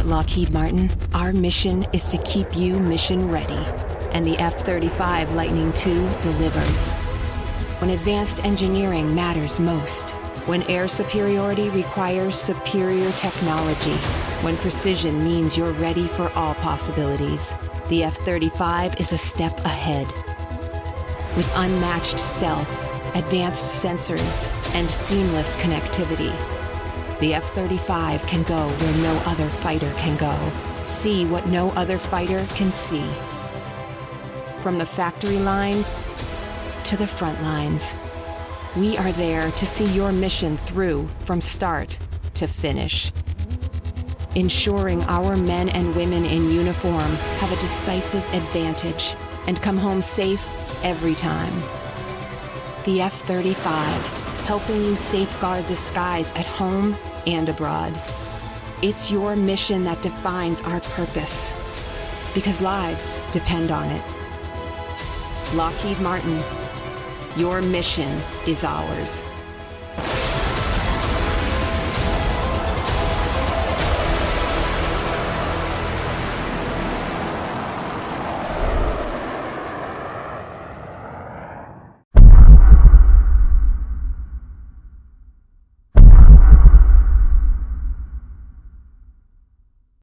At Lockheed Martin, our mission is to keep you mission ready, and the F-35 Lightning II delivers. When advanced engineering matters most, when air superiority requires superior technology, when precision means you're ready for all possibilities, the F-35 is a step ahead. With unmatched stealth, advanced sensors, and seamless connectivity, the F-35 can go where no other fighter can go, see what no other fighter can see. From the factory line to the front lines, we are there to see your mission through from start to finish, ensuring our men and women in uniform have a decisive advantage and come home safe every time. The F-35, helping you safeguard the skies at home and abroad. It's your mission that defines our purpose, because lives depend on it. Lockheed Martin, your mission is ours.